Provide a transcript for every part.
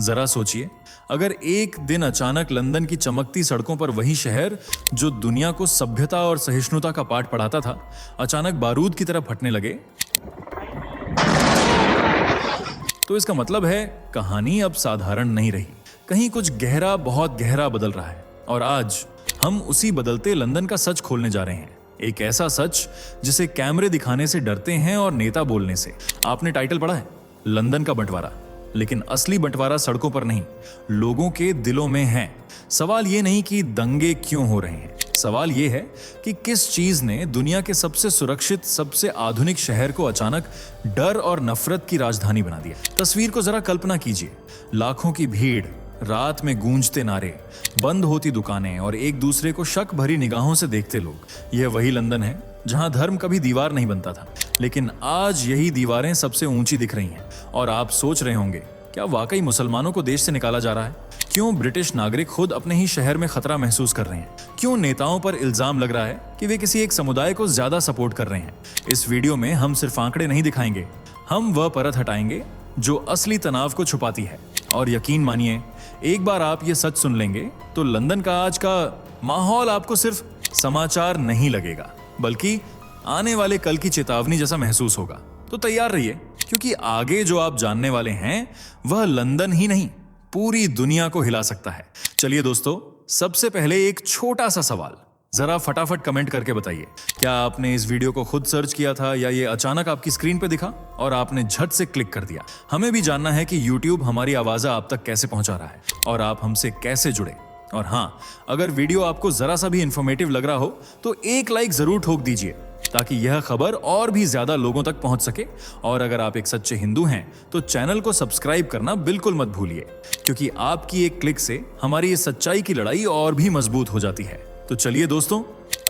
जरा सोचिए, अगर एक दिन अचानक लंदन की चमकती सड़कों पर वही शहर जो दुनिया को सभ्यता और सहिष्णुता का पाठ पढ़ाता था, अचानक बारूद की तरह फटने लगे, तो इसका मतलब है कहानी अब साधारण नहीं रही। कहीं कुछ गहरा, बहुत गहरा बदल रहा है। और आज हम उसी बदलते लंदन का सच खोलने जा रहे हैं। एक ऐसा सच जिसे कैमरे दिखाने से डरते हैं और नेता बोलने से। आपने टाइटल पढ़ा है, लंदन का बंटवारा। लेकिन असली बंटवारा सड़कों पर नहीं, लोगों के दिलों में है। सवाल ये नहीं कि दंगे क्यों हो रहे हैं, सवाल ये है कि किस चीज ने दुनिया के सबसे सुरक्षित, सबसे आधुनिक शहर को अचानक डर और नफरत की राजधानी बना दिया। तस्वीर को जरा कल्पना कीजिए, लाखों की भीड़, रात में गूंजते नारे, बंद होती दुकानें और एक दूसरे को शक भरी निगाहों से देखते लोग। यह वही लंदन है जहां धर्म कभी दीवार नहीं बनता था, लेकिन आज यही दीवारें सबसे ऊंची दिख रही हैं। और आप सोच रहे होंगे, क्या वाकई मुसलमानों को देश से निकाला जा रहा है? क्यों ब्रिटिश नागरिक खुद अपने ही शहर में खतरा महसूस कर रहे हैं? क्यों नेताओं पर इल्जाम लग रहा है कि वे किसी एक समुदाय को ज्यादा सपोर्ट कर रहे हैं? इस वीडियो में हम सिर्फ आंकड़े नहीं दिखाएंगे, हम वह परत हटाएंगे जो असली तनाव को छुपाती है। और यकीन मानिए, एक बार आप ये सच सुन लेंगे तो लंदन का आज का माहौल आपको सिर्फ समाचार नहीं लगेगा, बल्कि आने वाले कल की चेतावनी जैसा महसूस होगा। तो तैयार रहिए, क्योंकि आगे जो आप जानने वाले हैं वह लंदन ही नहीं, पूरी दुनिया को हिला सकता है। चलिए दोस्तों, सबसे पहले एक छोटा सा सवाल, जरा फटाफट कमेंट करके बताइए, क्या आपने इस वीडियो को खुद सर्च किया था या ये अचानक आपकी स्क्रीन पे दिखा और आपने झट से क्लिक कर दिया? हमें भी जानना है कि YouTube हमारी आवाज़ें आप तक कैसे पहुंचा रहा है और आप हमसे कैसे जुड़े। और हाँ, अगर वीडियो आपको जरा सा भी इंफॉर्मेटिव लग रहा हो तो एक लाइक जरूर ठोक दीजिए, ताकि यह खबर और भी ज्यादा लोगों तक पहुंच सके। और अगर आप एक सच्चे हिंदू हैं तो चैनल को सब्सक्राइब करना बिल्कुल मत भूलिए, क्योंकि आपकी एक क्लिक से हमारी इस सच्चाई की लड़ाई और भी मजबूत हो जाती है। तो चलिए दोस्तों,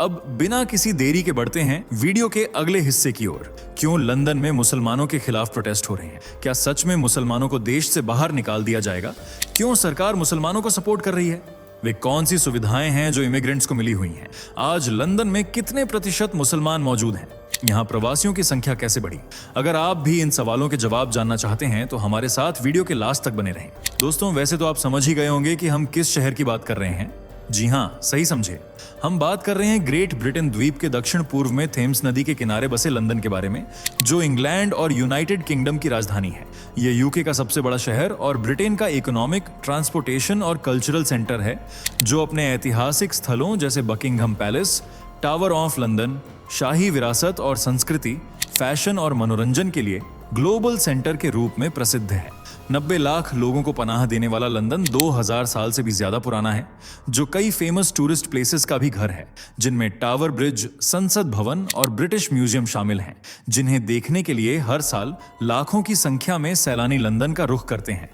अब बिना किसी देरी के बढ़ते हैं वीडियो के अगले हिस्से की ओर। क्यों लंदन में मुसलमानों के खिलाफ प्रोटेस्ट हो रहे हैं? क्या सच में मुसलमानों को देश से बाहर निकाल दिया जाएगा? क्यों सरकार मुसलमानों को सपोर्ट कर रही है? वे कौन सी सुविधाएं हैं जो इमिग्रेंट्स को मिली हुई हैं? आज लंदन में कितने प्रतिशत मुसलमान मौजूद हैं? यहाँ प्रवासियों की संख्या कैसे बढ़ी? अगर आप भी इन सवालों के जवाब जानना चाहते हैं तो हमारे साथ वीडियो के लास्ट तक बने रहें। दोस्तों, वैसे तो आप समझ ही गए होंगे कि हम किस शहर की बात कर रहे हैं। जी हाँ, सही समझे, हम बात कर रहे हैं ग्रेट ब्रिटेन द्वीप के दक्षिण पूर्व में थेम्स नदी के किनारे बसे लंदन के बारे में, जो इंग्लैंड और यूनाइटेड किंगडम की राजधानी है। यह यूके का सबसे बड़ा शहर और ब्रिटेन का इकोनॉमिक, ट्रांसपोर्टेशन और कल्चरल सेंटर है, जो अपने ऐतिहासिक स्थलों जैसे Buckingham Palace, Tower of London, शाही विरासत और संस्कृति, फैशन और मनोरंजन के लिए ग्लोबल सेंटर के रूप में प्रसिद्ध है। 90 लाख लोगों को पनाह देने वाला लंदन 2000 साल से भी ज्यादा पुराना है, जो कई फेमस टूरिस्ट प्लेसेस का भी घर है, जिनमें टावर ब्रिज, संसद भवन और ब्रिटिश म्यूजियम शामिल हैं, जिन्हें देखने के लिए हर साल लाखों की संख्या में सैलानी लंदन का रुख करते हैं।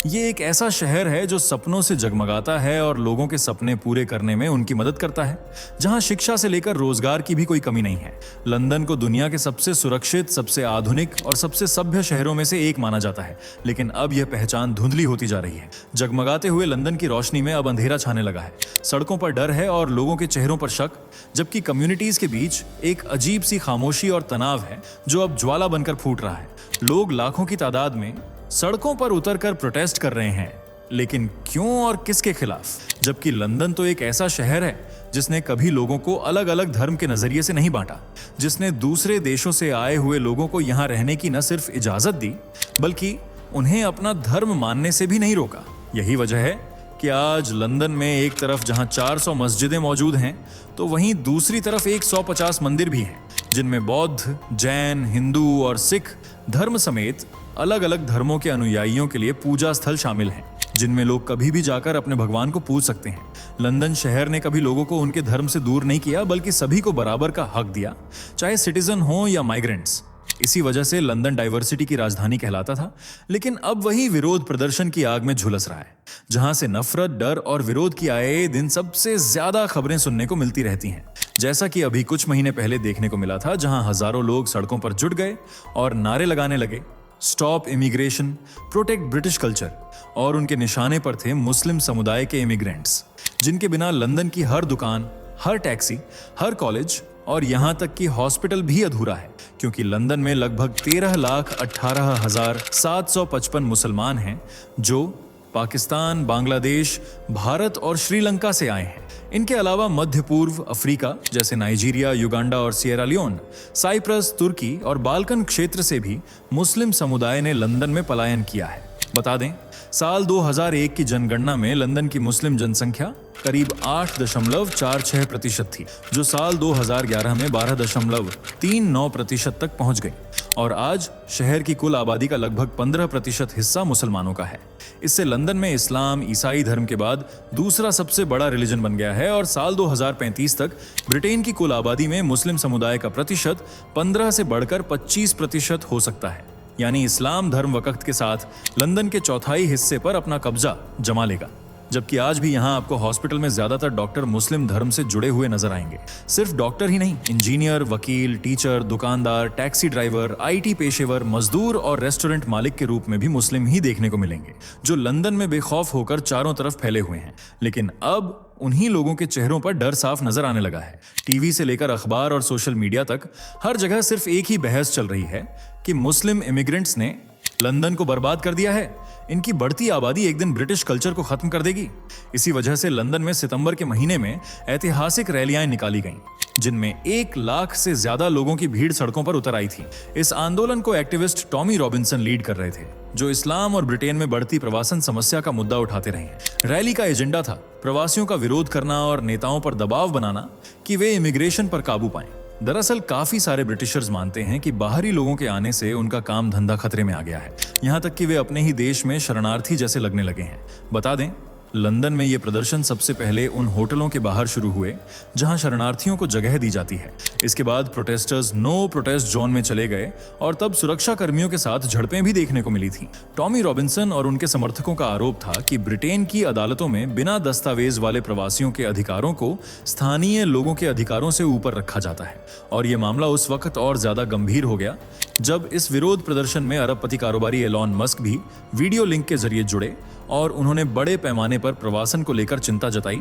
ये एक ऐसा शहर है जो सपनों से जगमगाता है और लोगों के सपने पूरे करने में उनकी मदद करता है, जहां शिक्षा से लेकर रोजगार की भी कोई कमी नहीं है। लंदन को दुनिया के सबसे सुरक्षित, सबसे आधुनिक और सबसे सभ्य शहरों में से एक माना जाता है, लेकिन अब यह पहचान धुंधली होती जा रही है। जगमगाते हुए लंदन की रोशनी में अब अंधेरा छाने लगा है। सड़कों पर डर है और लोगों के चेहरों पर शक, जबकि कम्युनिटीज के बीच एक अजीब सी खामोशी और तनाव है जो अब ज्वाला बनकर फूट रहा है। लोग लाखों की तादाद में सड़कों पर उतरकर प्रोटेस्ट कर रहे हैं, लेकिन क्यों और किसके खिलाफ? जबकि लंदन तो एक ऐसा शहर है जिसने कभी लोगों को अलग अलग धर्म के नजरिए से नहीं बांटा, जिसने दूसरे देशों से आए हुए लोगों को यहाँ रहने की न सिर्फ इजाजत दी, बल्कि उन्हें अपना धर्म मानने से भी नहीं रोका। यही वजह है कि आज लंदन में एक तरफ जहां 400 मस्जिदें मौजूद हैं, तो वहीं दूसरी तरफ 150 मंदिर भी हैं, जिनमें बौद्ध, जैन, हिंदू और सिख धर्म समेत अलग अलग धर्मों के अनुयायियों के लिए पूजा स्थल शामिल हैं, जिनमें लोग कभी भी जाकर अपने भगवान को पूज सकते हैं। लंदन शहर ने कभी लोगों को उनके धर्म से दूर नहीं किया, बल्कि सभी को बराबर का हक दिया, चाहे सिटीजन हो या माइग्रेंट्स। इसी वजह से लंदन डाइवर्सिटी की राजधानी कहलाता था, लेकिन अब वही विरोध प्रदर्शन की आग में झुलस रहा है, जहां से नफरत, डर और विरोध की आए दिन सबसे ज्यादा खबरें सुनने को मिलती रहती हैं। जैसा कि अभी कुछ महीने पहले देखने को मिला था, जहां हजारों लोग सड़कों पर जुट गए और नारे लगाने लगे, stop immigration, protect British culture, और उनके निशाने पर थे मुस्लिम समुदाय के इमिग्रेंट्स, जिनके बिना लंदन की हर दुकान, हर टैक्सी, हर कॉलेज और यहां तक कि हॉस्पिटल भी अधूरा है, क्योंकि लंदन में लगभग 13,18,755 मुसलमान हैं जो पाकिस्तान, बांग्लादेश, भारत और श्रीलंका से आए हैं। इनके अलावा मध्य पूर्व अफ्रीका जैसे नाइजीरिया, युगांडा और सिएरा लियोन, साइप्रस, तुर्की और बाल्कन क्षेत्र से भी मुस्लिम समुदाय ने लंदन में पलायन किया है। बता दें, साल 2001 की जनगणना में लंदन की मुस्लिम जनसंख्या करीब 8.46% थी, जो साल 2011 में 12.39% तक पहुंच गई, और आज शहर की कुल आबादी का लगभग 15% हिस्सा मुसलमानों का है। इससे लंदन में इस्लाम ईसाई धर्म के बाद दूसरा सबसे बड़ा रिलीजन बन गया है, और साल 2035 तक ब्रिटेन की कुल आबादी में मुस्लिम समुदाय का प्रतिशत 15 से बढ़कर 25% हो सकता है। यानी इस्लाम धर्म वक्त के साथ लंदन के चौथाई हिस्से पर अपना कब्जा जमा लेगा। जबकि आज भी यहाँ आपको हॉस्पिटल में ज्यादातर डॉक्टर मुस्लिम धर्म से जुड़े हुए नजर आएंगे। सिर्फ डॉक्टर ही नहीं, इंजीनियर, वकील, टीचर, दुकानदार, टैक्सी ड्राइवर, IT पेशेवर, मजदूर और रेस्टोरेंट मालिक के रूप में भी मुस्लिम ही देखने को मिलेंगे, जो लंदन में बेखौफ होकर चारों तरफ फैले हुए हैं। लेकिन अब उन्हीं लोगों के चेहरों पर डर साफ नजर आने लगा है। टीवी से लेकर अखबार और सोशल मीडिया तक हर जगह सिर्फ एक ही बहस चल रही है कि मुस्लिम इमिग्रेंट्स ने लंदन को बर्बाद कर दिया है, इनकी बढ़ती आबादी एक दिन ब्रिटिश कल्चर को खत्म कर देगी। इसी वजह से लंदन में सितंबर के महीने में ऐतिहासिक रैलियां निकाली गईं, जिनमें 1 लाख से ज्यादा लोगों की भीड़ सड़कों पर उतर आई थी। इस आंदोलन को एक्टिविस्ट टॉमी रॉबिन्सन लीड कर रहे थे, जो इस्लाम और ब्रिटेन में बढ़ती प्रवासन समस्या का मुद्दा उठाते रहे हैं। रैली का एजेंडा था प्रवासियों का विरोध करना और नेताओं पर दबाव बनाना कि वे इमिग्रेशन पर काबू पाएं। दरअसल काफी सारे ब्रिटिशर्स मानते हैं कि बाहरी लोगों के आने से उनका काम धंधा खतरे में आ गया है, यहाँ तक कि वे अपने ही देश में शरणार्थी जैसे लगने लगे हैं। बता दें, लंदन में ये प्रदर्शन सबसे पहले उन होटलों के बाहर शुरू हुए जहां शरणार्थियों को जगह दी जाती है। इसके बाद प्रोटेस्टर्स नो प्रोटेस्ट जोन में चले गए और तब सुरक्षा कर्मियों के साथ झड़पें भी देखने को मिली थी। टॉमी रॉबिन्सन और उनके समर्थकों का आरोप था कि ब्रिटेन की अदालतों में बिना दस्तावेज वाले प्रवासियों के अधिकारों को स्थानीय लोगों के अधिकारों से ऊपर रखा जाता है, और यह मामला उस वक्त और ज्यादा गंभीर हो गया जब इस विरोध प्रदर्शन में अरबपति कारोबारी एलॉन मस्क भी वीडियो लिंक के जरिए जुड़े और उन्होंने बड़े पैमाने पर प्रवासन को लेकर चिंता जताई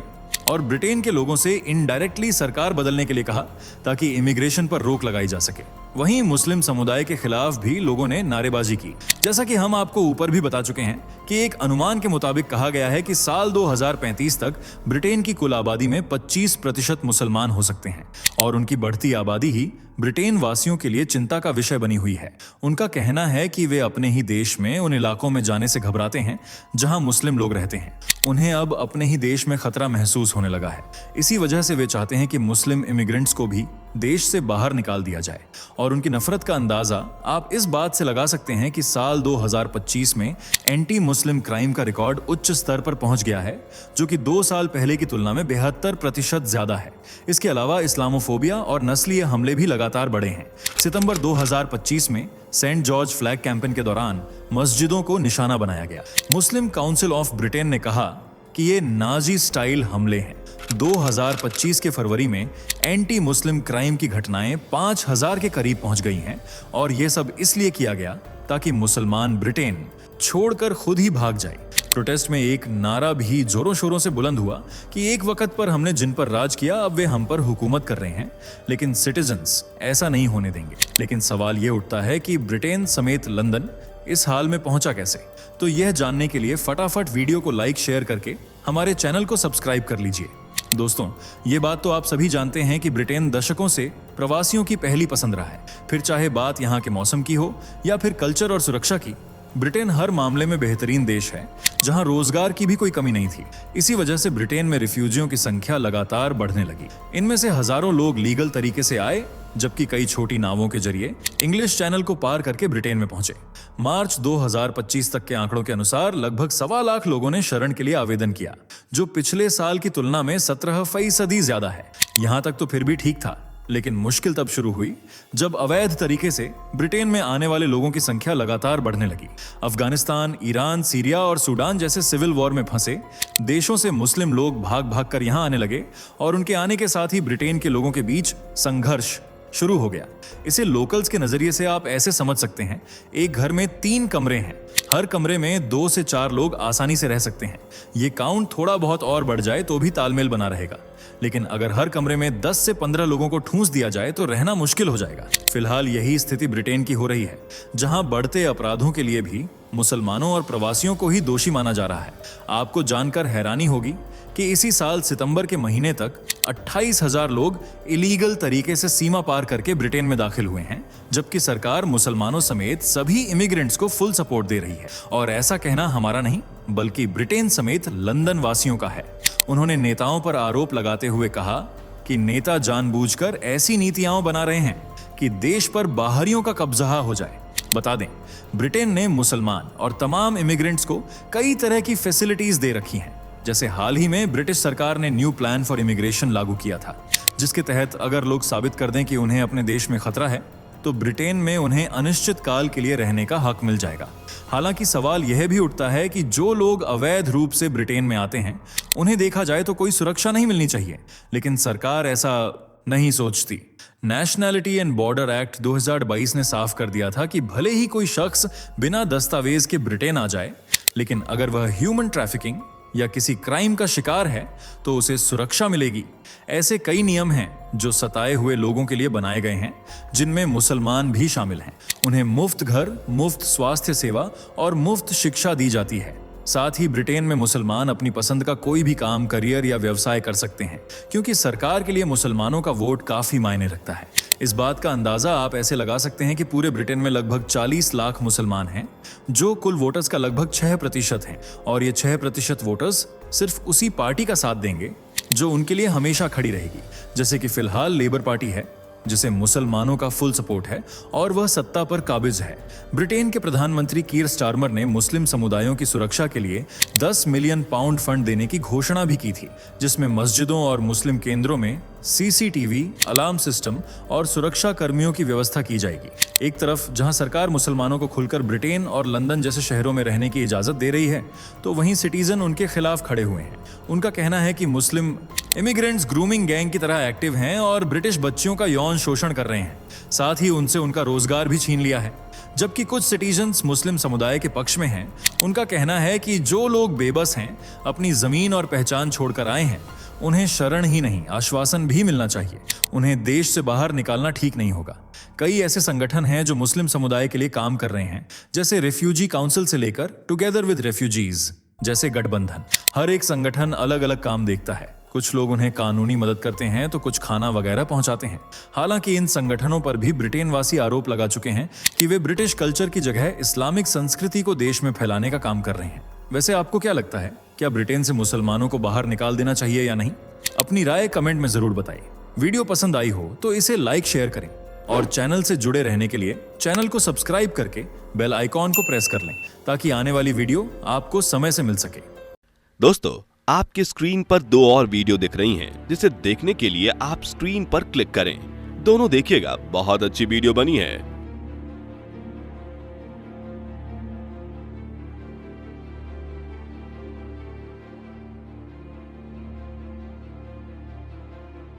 और ब्रिटेन के लोगों से इनडायरेक्टली सरकार बदलने के लिए कहा ताकि इमिग्रेशन पर रोक लगाई जा सके। वहीं मुस्लिम समुदाय के खिलाफ भी लोगों ने नारेबाजी की। जैसा कि हम आपको ऊपर भी बता चुके हैं कि एक अनुमान के मुताबिक कहा गया है कि साल 2035 तक ब्रिटेन की कुल आबादी में 25% मुसलमान हो सकते हैं, और उनकी बढ़ती आबादी ही ब्रिटेन वासियों के लिए चिंता का विषय बनी हुई है। उनका कहना है कि वे अपने ही देश में उन इलाकों में जाने से घबराते हैं जहां मुस्लिम लोग रहते हैं। उन्हें अब अपने ही देश में खतरा महसूस होने लगा है। इसी वजह से वे चाहते हैं कि मुस्लिम इमिग्रेंट्स को भी देश से बाहर निकाल दिया जाए, और उनकी नफरत का अंदाजा आप इस बात से लगा सकते हैं कि साल 2025 में एंटी मुस्लिम क्राइम का रिकॉर्ड उच्च स्तर पर पहुंच गया है, जो कि 2 साल पहले की तुलना में 72% ज्यादा है। इसके अलावा इस्लामोफोबिया और नस्लीय हमले भी लगातार बढ़े हैं। सितंबर 2025 में सेंट जॉर्ज फ्लैग कैंपेन के दौरान मस्जिदों को निशाना बनाया गया। मुस्लिम काउंसिल ऑफ ब्रिटेन ने कहा कि ये नाजी स्टाइल हमले हैं। 2025 के फरवरी में एंटी मुस्लिम क्राइम की घटनाएं 5000 के करीब पहुंच गई हैं, और यह सब इसलिए किया गया ताकि मुसलमान ब्रिटेन छोड़कर खुद ही भाग जाए। प्रोटेस्ट में एक नारा भी जोरों शोरों से बुलंद हुआ कि एक वक्त पर हमने जिन पर राज किया अब वे हम पर हुकूमत कर रहे हैं, लेकिन सिटीजन्स ऐसा नहीं होने देंगे। लेकिन सवाल ये उठता है कि ब्रिटेन समेत लंदन इस हाल में पहुंचा कैसे? तो यह जानने के लिए फटाफट वीडियो को लाइक शेयर करके हमारे चैनल को सब्सक्राइब कर लीजिए। दोस्तों, ये बात तो आप सभी जानते हैं कि ब्रिटेन दशकों से प्रवासियों की पहली पसंद रहा है। फिर चाहे बात यहाँ के मौसम की हो या फिर कल्चर और सुरक्षा की, ब्रिटेन हर मामले में बेहतरीन देश है, जहां रोजगार की भी कोई कमी नहीं थी। इसी वजह से ब्रिटेन में रिफ्यूजियों की संख्या लगातार बढ़ने लगी। इनमें से हजारों लोग लीगल तरीके से आए, जबकि कई छोटी नावों के जरिए इंग्लिश चैनल को पार करके ब्रिटेन में पहुंचे। मार्च 2025 तक के आंकड़ों के अनुसार लगभग 1.25 लाख लोगों ने शरण के लिए आवेदन किया, जो पिछले साल की तुलना में 17% ज्यादा है। यहां तक तो फिर भी ठीक था, लेकिन मुश्किल तब शुरू हुई जब अवैध तरीके से ब्रिटेन में आने वाले लोगों की संख्या लगातार बढ़ने लगी। अफगानिस्तान, ईरान, सीरिया और सूडान जैसे सिविल वॉर में फंसे देशों से मुस्लिम लोग भाग भाग कर यहां आने लगे, और उनके आने के साथ ही ब्रिटेन के लोगों के बीच संघर्ष शुरू हो गया। इसे लोकल्स के नजरिए से आप ऐसे समझ सकते हैं, एक घर में 3 कमरे हैं, हर कमरे में 2 से 4 लोग आसानी से रह सकते हैं। ये काउंट थोड़ा बहुत और बढ़ जाए तो भी तालमेल बना रहेगा, लेकिन अगर हर कमरे में 10 से 15 लोगों को ठूंस दिया जाए तो रहना मुश्किल हो जाएगा। फिलहाल यही स्थिति ब्रिटेन की हो रही है, जहां बढ़ते अपराधों के लिए भी मुसलमानों और प्रवासियों को ही दोषी माना जा रहा है। आपको जानकर हैरानी होगी कि इसी साल सितंबर के महीने तक 28,000 लोग इलीगल तरीके से सीमा पार करके ब्रिटेन में दाखिल हुए हैं, जबकि सरकार मुसलमानों समेत सभी इमिग्रेंट्स को फुल सपोर्ट दे रही है। और ऐसा कहना हमारा नहीं, बल्कि ब्रिटेन समेत लंदन वासियों का है। उन्होंने नेताओं पर आरोप लगाते हुए कहा कि नेता जानबूझकर ऐसी नीतियां बना रहे हैं कि देश पर बाहरियों का कब्जा हो जाए। बता दें, ब्रिटेन ने मुसलमान और तमाम इमिग्रेंट्स को कई तरह की फैसिलिटीज दे रखी हैं। जैसे हाल ही में ब्रिटिश सरकार ने न्यू प्लान फॉर इमिग्रेशन लागू किया था, जिसके तहत अगर लोग साबित कर दें कि उन्हें अपने देश में खतरा है तो ब्रिटेन में उन्हें अनिश्चित काल के लिए रहने का हक मिल जाएगा। हालांकि सवाल यह भी उठता है कि जो लोग अवैध रूप से ब्रिटेन में आते हैं उन्हें देखा जाए तो कोई सुरक्षा नहीं मिलनी चाहिए, लेकिन सरकार ऐसा नहीं सोचती। नेशनैलिटी एंड बॉर्डर एक्ट 2022 ने साफ कर दिया था कि भले ही कोई शख्स बिना दस्तावेज के ब्रिटेन आ जाए, लेकिन अगर वह ह्यूमन ट्रैफिकिंग या किसी क्राइम का शिकार है तो उसे सुरक्षा मिलेगी। ऐसे कई नियम हैं जो सताए हुए लोगों के लिए बनाए गए हैं, जिनमें मुसलमान भी शामिल हैं। उन्हें मुफ्त घर, मुफ्त स्वास्थ्य सेवा और मुफ्त शिक्षा दी जाती है। साथ ही ब्रिटेन में मुसलमान अपनी पसंद का कोई भी काम, करियर या व्यवसाय कर सकते हैं, क्योंकि सरकार के लिए मुसलमानों का वोट काफी मायने रखता है। इस बात का अंदाजा आप ऐसे लगा सकते हैं कि पूरे ब्रिटेन में लगभग 40 लाख मुसलमान हैं, जो कुल वोटर्स का लगभग 6% हैं, और ये 6% वोटर्स सिर्फ उसी पार्टी का साथ देंगे जो उनके लिए हमेशा खड़ी रहेगी। जैसे कि फिलहाल लेबर पार्टी है, जिसे मुसलमानों का फुल सपोर्ट है और वह सत्ता पर काबिज है। ब्रिटेन के प्रधानमंत्री कीर स्टारमर ने मुस्लिम समुदायों की सुरक्षा के लिए 10 मिलियन पाउंड फंड देने की घोषणा भी की थी, जिसमें मस्जिदों और मुस्लिम केंद्रों में CCTV, अलार्म सिस्टम और सुरक्षा कर्मियों की व्यवस्था की जाएगी। एक तरफ जहां सरकार मुसलमानों को खुलकर ब्रिटेन और लंदन जैसे शहरों में रहने की इजाजत दे रही है, तो वहीं सिटीजन उनके खिलाफ खड़े हुए हैं। उनका कहना है कि मुस्लिम इमिग्रेंट्स ग्रूमिंग गैंग की तरह एक्टिव हैं और ब्रिटिश बच्चियों का यौन शोषण कर रहे हैं, साथ ही उनसे उनका रोजगार भी छीन लिया है। जबकि कुछ सिटीजन्स मुस्लिम समुदाय के पक्ष में हैं। उनका कहना है कि जो लोग बेबस हैं, अपनी जमीन और पहचान छोड़कर आए हैं, उन्हें शरण ही नहीं, आश्वासन भी मिलना चाहिए। उन्हें देश से बाहर निकालना ठीक नहीं होगा। कई ऐसे संगठन हैं जो मुस्लिम समुदाय के लिए काम कर रहे हैं, जैसे रिफ्यूजी काउंसिल से लेकर टुगेदर विद रेफ्यूजीज जैसे गठबंधन। हर एक संगठन अलग अलग काम देखता है। कुछ लोग उन्हें कानूनी मदद करते हैं तो कुछ खाना वगैरह पहुंचाते हैं। हालांकि इन संगठनों पर भी ब्रिटेन वासी आरोप लगा चुके हैं कि वे ब्रिटिश कल्चर की जगह इस्लामिक संस्कृति को देश में फैलाने का काम कर रहे हैं। वैसे आपको क्या लगता है, क्या ब्रिटेन से मुसलमानों को बाहर निकाल देना चाहिए या नहीं? अपनी राय कमेंट में जरूर बताइए। वीडियो पसंद आई हो तो इसे लाइक शेयर करें और चैनल से जुड़े रहने के लिए चैनल को सब्सक्राइब करके बेल आइकॉन को प्रेस कर लें, ताकि आने वाली वीडियो आपको समय से मिल सके। दोस्तों, आपके स्क्रीन पर 2 और वीडियो दिख रही हैं, जिसे देखने के लिए आप स्क्रीन पर क्लिक करें। दोनों देखिएगा, बहुत अच्छी वीडियो बनी है।